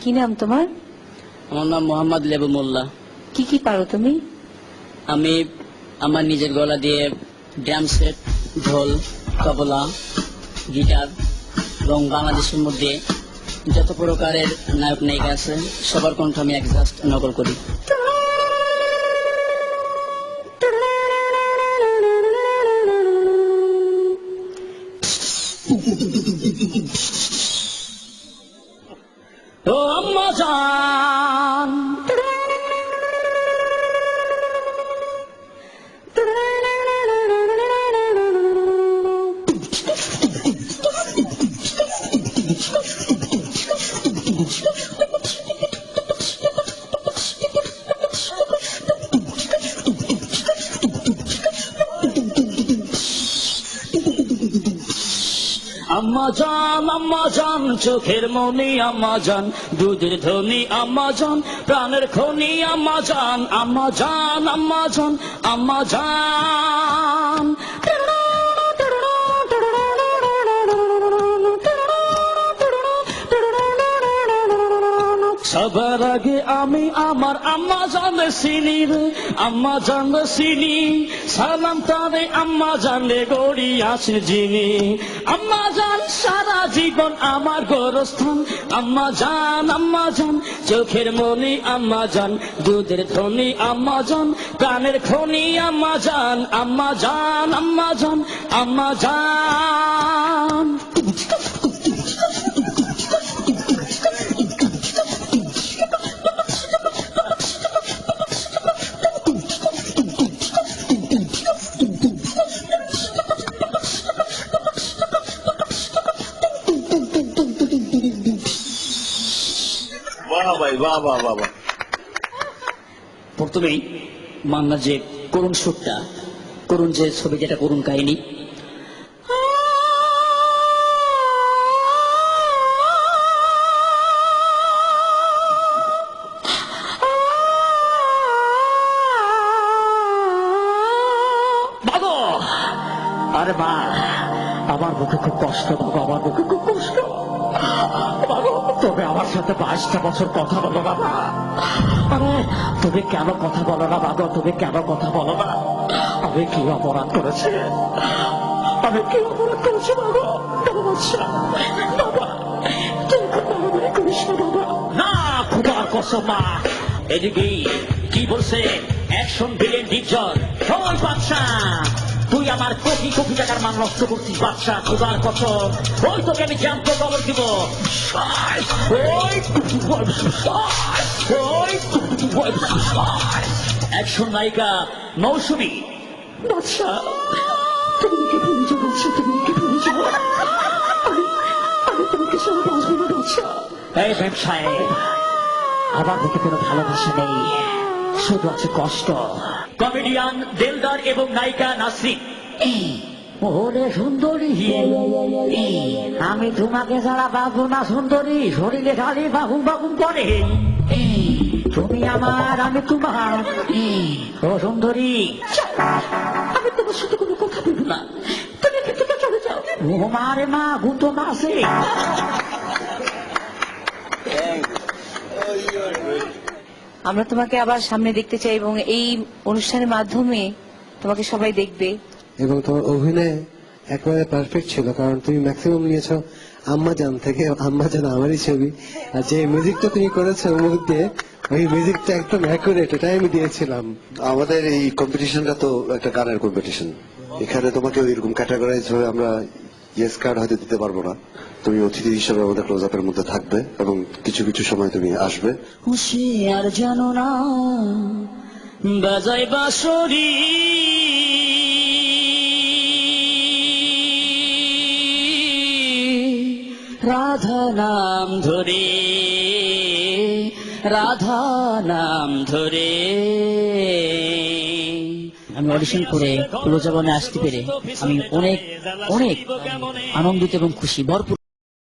কি নাম তোমার? আমার নাম মোহাম্মদ লেবু মোল্লা। কি পারো তুমি? আমি আমার নিজের গলা দিয়ে ড্রাম সেট, ঢোল, তবলা, গিটার এবং বাংলাদেশের মধ্যে যত প্রকারের নায়ক নায়িকা আছে সবার কণ্ঠ আমি একজাস্ট নকল করি। ও আম্মা জান, আম্মা জান চোখের মনি আম্মা জান, দুধের ধনী আম্মা জান, প্রাণের খনি আম্মা জান, আম্মা জান আম্মা জান আম্মা জান। সবার আগে আমি আমার আম্মা জানলে চিনি রে, আম্মা জানলে চিনি, সালাম তারে আম্মা জানলে গড়ি আছে যিনি। আম্মা জান সারা জীবন আমার গোরস্থান, আম্মা জান চোখের মনি আম্মা জান, দুধের ধনী আম্মা জান, প্রাণের খনি আম্মা জান, আম্মা জান আম্মা জান আম্মা জান। প্রথমেই বাংলা যে করুণ সুরটা, করুণ যে ছবি, যেটা করুণ কাহিনী, আরে মা আমার বুকে খুব কষ্ট, বাবা আমার বুকে খুব কষ্ট। তবে আমার সাথে 22টা বছর কথা বলো বাবা। আরে তুমি কেন কথা বলো না বাবা? তুমি কেন কথা বলো না? আমি কি অপরাধ করেছি? আমি কি অপরাধ করেছি বাবা? বাবা তুই মারামারি করিস না বাবা। না খুদার কসম মা। এদিকে কি বলছে অ্যাকশন ভিলেন ডিপজল, ওই বাচ্চা তুই আমার কোটি কোটি টাকার মান নষ্ট করছিস বাচ্চা, খুদার কসম। ওই তোকে আমি জাম্প খবর দিব। অ্যাকশন নায়িকা মৌসুমী। বাচ্চা তুমি কি ভুলে যাবো? তুমি কি ভুলে যাবো? আমি তোমাকে সব বাঁচবো না বাচ্চা। এই ব্যবসায় আমার দিকে কোনো ভালোবাসা নেই, শুধু আছে কষ্ট। কমেডিয়ান দেলদার এবং নায়িকা নাসরিন। ওরে সুন্দরী, আমি তোমাকে ছাড়া বাবু না সুন্দরী, শরীরে খালি বাহুম বাহুম করে। তুমি আমার, আমি তোমার। ও সুন্দরী, আমি তোমার সাথে কোনো কথা বলবো না, তুমি এখান থেকে চলে যাও। ও মারে মা, গুতো মাসে। আমরা তোমাকে আবার সামনে দেখতে চাই এবং এই অনুষ্ঠানের মাধ্যমে তোমাকে সবাই দেখবে। এবং তোমার অভিনয় একেবারে পারফেক্ট ছিল, কারণ তুমি ম্যাক্সিমাম নিয়েছো আম্মা জান থেকে। আম্মা জান আমারই ছবি, আর যে মিউজিকটা তুমি করেছো ওর মধ্যে, ওই মিউজিকটা একদম অ্যাকুরেট, এটাই আমি দিয়েছিলাম। আমাদের এই কম্পিটিশনটা তো একটা গানের কম্পিটিশন, এখানে তোমাকে ওইরকম ক্যাটাগরাইজ হয়ে আমরা ইয়েস কার্ড হয়তো দিতে পারবো না। তুমি অতিথি হিসেবে আমাদের ক্লোজ আপের মধ্যে থাকবে এবং কিছু কিছু সময় তুমি আসবে। হুঁশিয়ার জানো না বাজাই বাঁশরি, রাধা নাম ধরে, রাধা নাম ধরে। আমি অডিশন করে ক্লোজ আপে আসতে পেরে আমি অনেক অনেক আনন্দিত এবং খুশি, ভরপুর।